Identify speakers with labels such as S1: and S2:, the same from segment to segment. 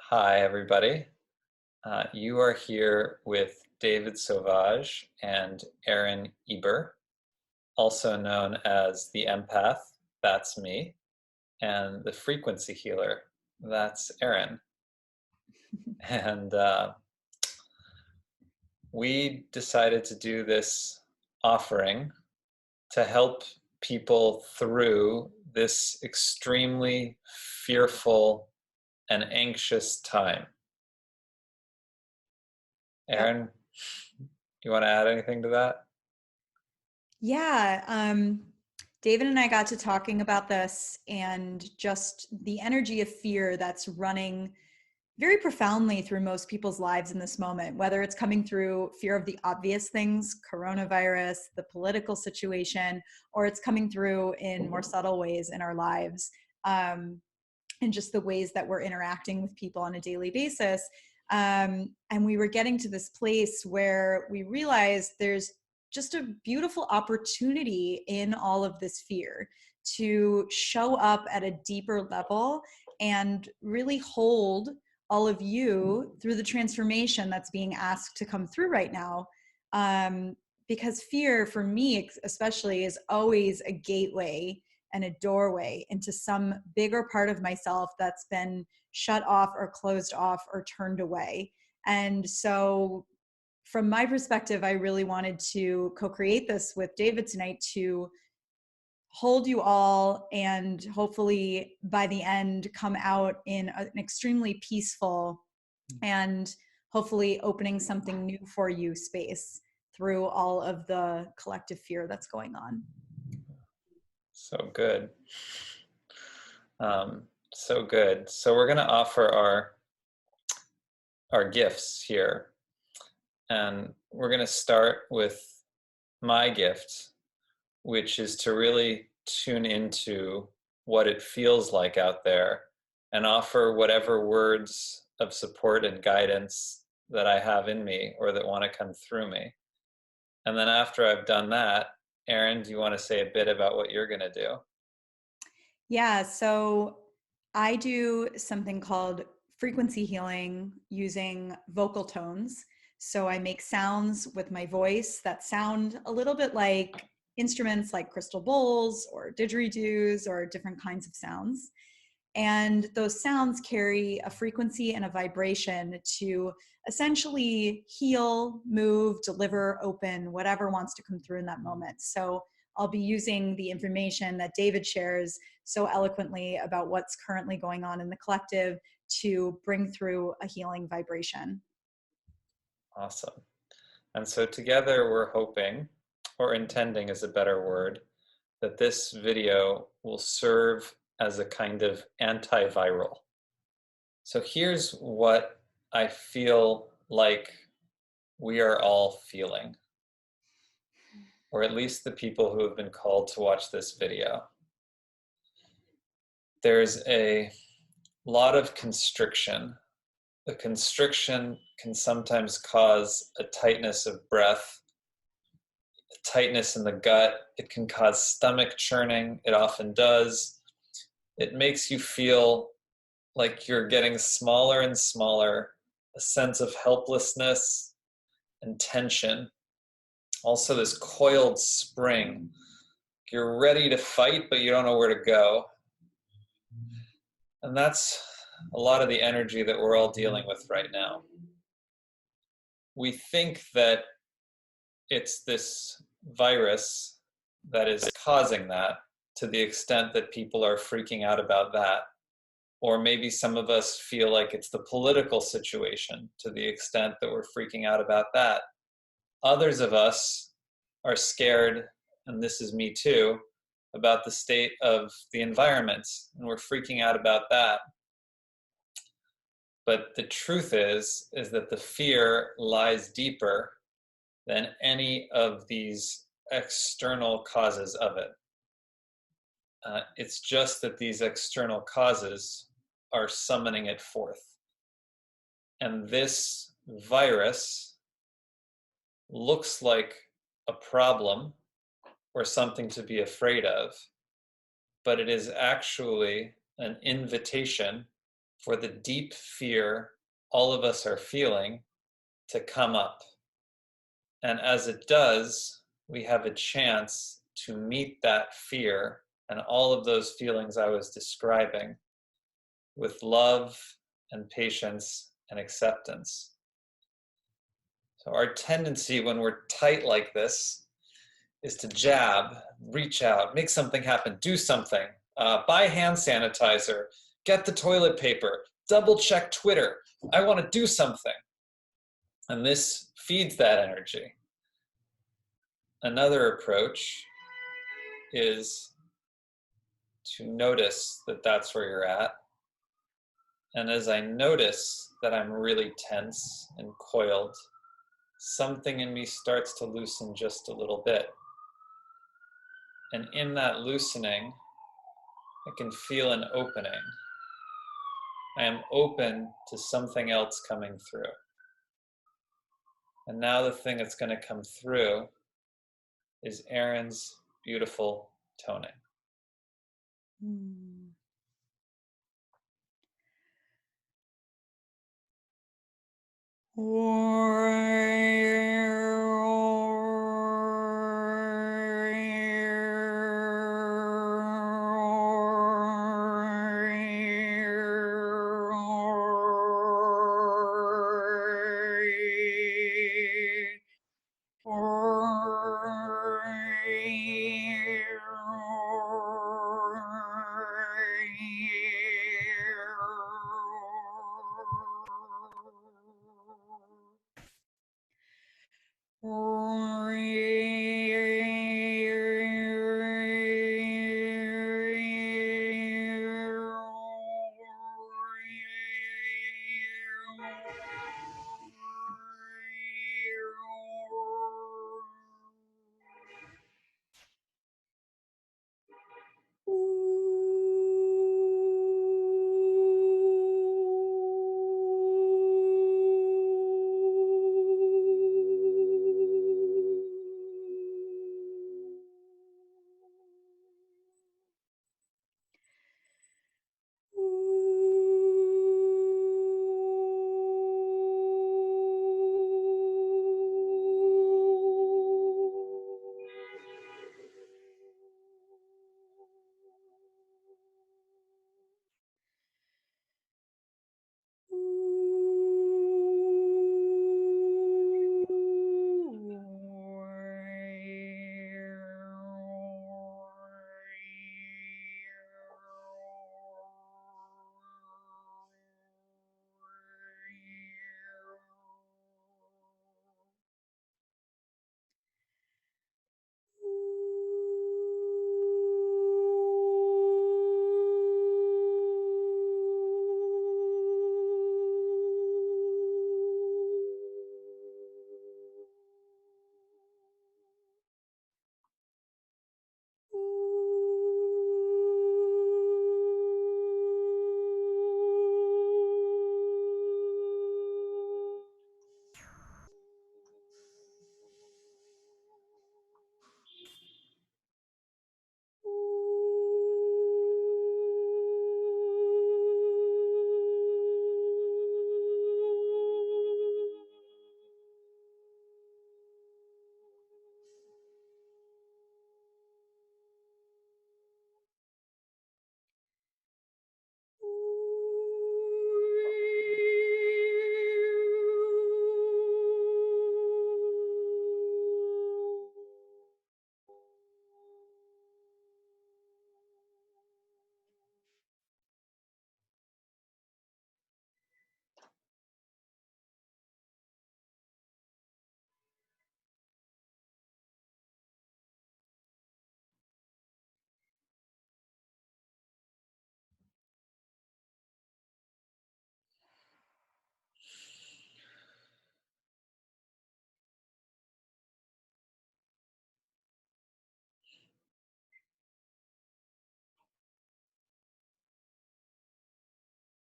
S1: Hi, everybody. You are here with David Sauvage and Erin Eber, also known as the empath, that's me, and the frequency healer, that's Erin. And we decided to do this offering to help people through this extremely fearful and anxious time.
S2: Yep.
S1: Erin, you want to add anything to that?
S2: Yeah. David and I got to talking about this and just the energy of fear that's running very profoundly through most people's lives in this moment, whether it's coming through fear of the obvious things, coronavirus, the political situation, or it's coming through in more subtle ways in our lives. And just the ways that we're interacting with people on a daily basis. And we were getting to this place where we realized there's just a beautiful opportunity in all of this fear to show up at a deeper level and really hold all of you through the transformation that's being asked to come through right now. Because fear, for me especially, is always a gateway and a doorway into some bigger part of myself that's been shut off or closed off or turned away. And so, from my perspective, I really wanted to co create this with David tonight to hold you all and hopefully by the end come out in an extremely peaceful and hopefully opening something new for you space through all of the collective fear that's going on.
S1: So good. So good. So we're going to offer our gifts here, and we're going to start with my gift, which is to really tune into what it feels like out there and offer whatever words of support and guidance that I have in me or that want to come through me. And then after I've done that, Erin, do you want to say a bit about what you're going to do?
S2: Yeah, so I do something called frequency healing using vocal tones. So I make sounds with my voice that sound a little bit like instruments like crystal bowls or didgeridoos or different kinds of sounds. And those sounds carry a frequency and a vibration to essentially heal, move, deliver, open, whatever wants to come through in that moment. So I'll be using the information that David shares so eloquently about what's currently going on in the collective to bring through a healing vibration.
S1: Awesome. And so together we're hoping, or intending is a better word, that this video will serve as a kind of antiviral. So here's what I feel like we are all feeling, or at least the people who have been called to watch this video. There's a lot of constriction. The constriction can sometimes cause a tightness of breath, a tightness in the gut. It can cause stomach churning. It often does. It makes you feel like you're getting smaller and smaller, a sense of helplessness and tension. Also, this coiled spring. You're ready to fight, but you don't know where to go. And that's a lot of the energy that we're all dealing with right now. We think that it's this virus that is causing that to the extent that people are freaking out about that. Or maybe some of us feel like it's the political situation to the extent that we're freaking out about that. Others of us are scared, and this is me too, about the state of the environment, and we're freaking out about that. But the truth is that the fear lies deeper than any of these external causes of it. It's just that these external causes are summoning it forth. And this virus looks like a problem or something to be afraid of, but it is actually an invitation for the deep fear all of us are feeling to come up. And as it does, we have a chance to meet that fear and all of those feelings I was describing with love and patience and acceptance. So our tendency when we're tight like this is to jab, reach out, make something happen, do something, buy hand sanitizer, get the toilet paper, double check Twitter. I want to do something. And this feeds that energy. Another approach is to notice that that's where you're at. And as I notice that I'm really tense and coiled, something in me starts to loosen just a little bit. And in that loosening, I can feel an opening. I am open to something else coming through. And now the thing that's going to come through is Erin's beautiful toning.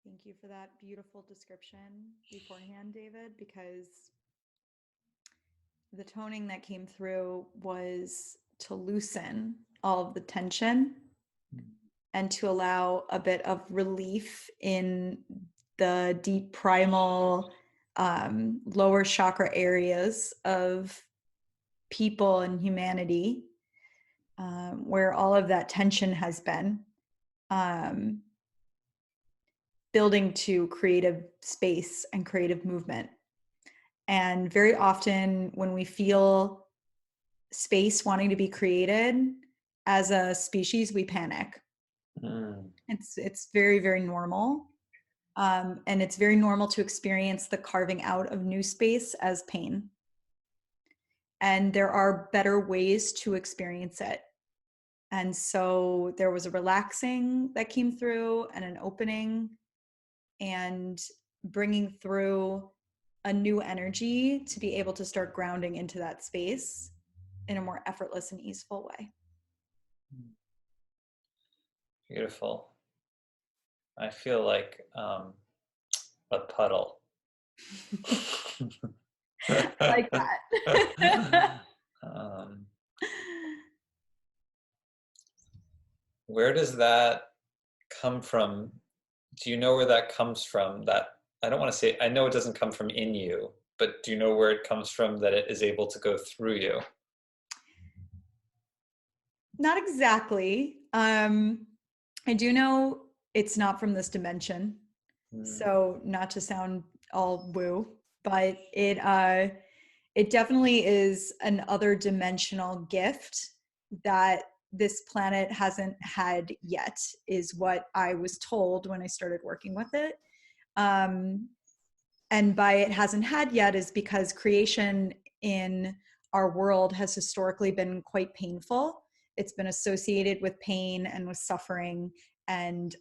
S2: Thank you for that beautiful description beforehand, David, because the toning that came through was to loosen all of the tension and to allow a bit of relief in the deep primal lower chakra areas of people and humanity, where all of that tension has been, um, building to creative space and creative movement. And very often when we feel space wanting to be created as a species, we panic.
S1: Mm.
S2: It's very, very normal. And it's very normal to experience the carving out of new space as pain. And there are better ways to experience it. And so there was a relaxing that came through and an opening and bringing through a new energy to be able to start grounding into that space in a more effortless and easeful way.
S1: Beautiful. I feel like a puddle.
S2: I like that.
S1: um, where does that come from? Do you know where that comes from? That, I don't want to say, I know it doesn't come from in you, but do you know where it comes from that it is able to go through you?
S2: Not exactly. I do know it's not from this dimension.
S1: Mm.
S2: So not to sound all woo, but it definitely is an other dimensional gift that this planet hasn't had yet, is what I was told when I started working with it. And by it hasn't had yet is because creation in our world has historically been quite painful. It's been associated with pain and with suffering and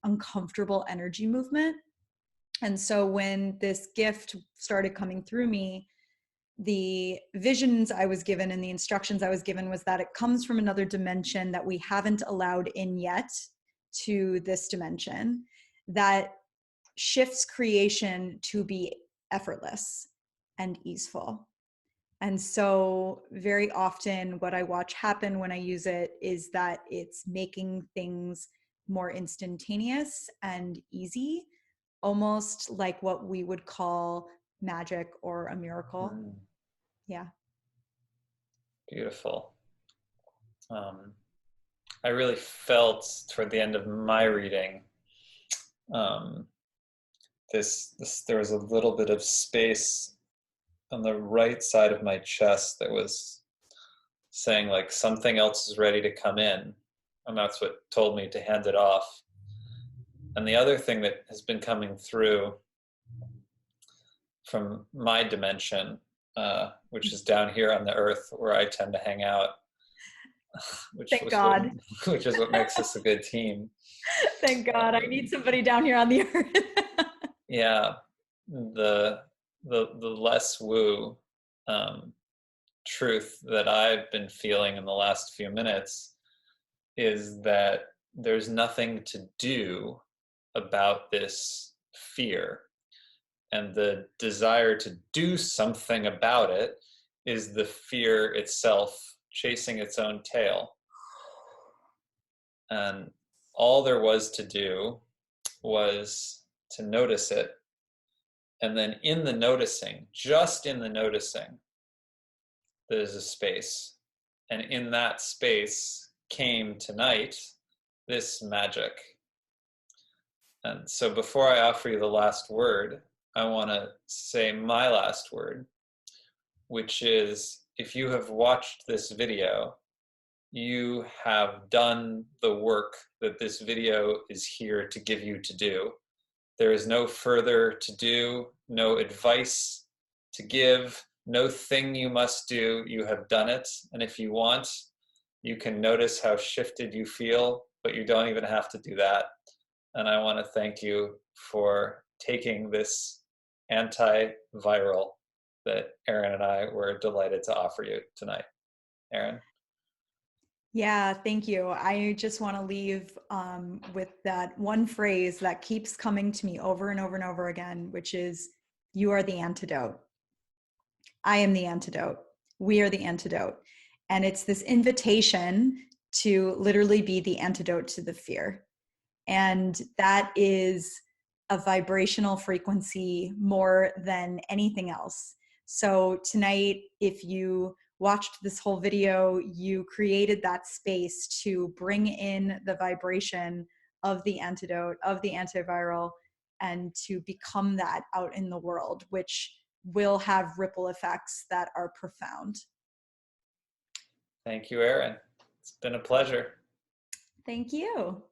S2: uncomfortable energy movement. And so when this gift started coming through me, the visions I was given and the instructions I was given was that it comes from another dimension that we haven't allowed in yet to this dimension, that shifts creation to be effortless and easeful. And so very often what I watch happen when I use it is that it's making things more instantaneous and easy, almost like what we would call magic or a miracle.
S1: Mm.
S2: Yeah.
S1: Beautiful. I really felt toward the end of my reading um, this there was a little bit of space on the right side of my chest that was saying like something else is ready to come in, and that's what told me to hand it off. And the other thing that has been coming through from my dimension, which is down here on the earth where I tend to hang out, which
S2: Thank
S1: was what
S2: God.
S1: which is what makes us a good team.
S2: Thank God. I need
S1: um,
S2: somebody down here on the earth.
S1: yeah, the the less woo um, truth that I've been feeling in the last few minutes is that there's nothing to do about this fear, and the desire to do something about it is the fear itself chasing its own tail. And all there was to do was to notice it, and then in the noticing, just in the noticing, there's a space. And in that space came tonight this magic. And so before I offer you the last word, I want to say my last word, which is if you have watched this video, you have done the work that this video is here to give you to do. There is no further to do, no advice to give, no thing you must do. You have done it. And if you want, you can notice how shifted you feel, but you don't even have to do that. And I want to thank you for taking this antiviral that Erin and I were delighted to offer you tonight. Erin?
S2: Yeah, thank you. I just want to leave with that one phrase that keeps coming to me over and over and over again, which is, you are the antidote. I am the antidote. We are the antidote. And it's this invitation to literally be the antidote to the fear. And that is a vibrational frequency more than anything else. So tonight, if you watched this whole video, you created that space to bring in the vibration of the antidote, of the antiviral, and to become that out in the world, which will have ripple effects that are profound.
S1: Thank you, Erin. It's been a pleasure.
S2: Thank you.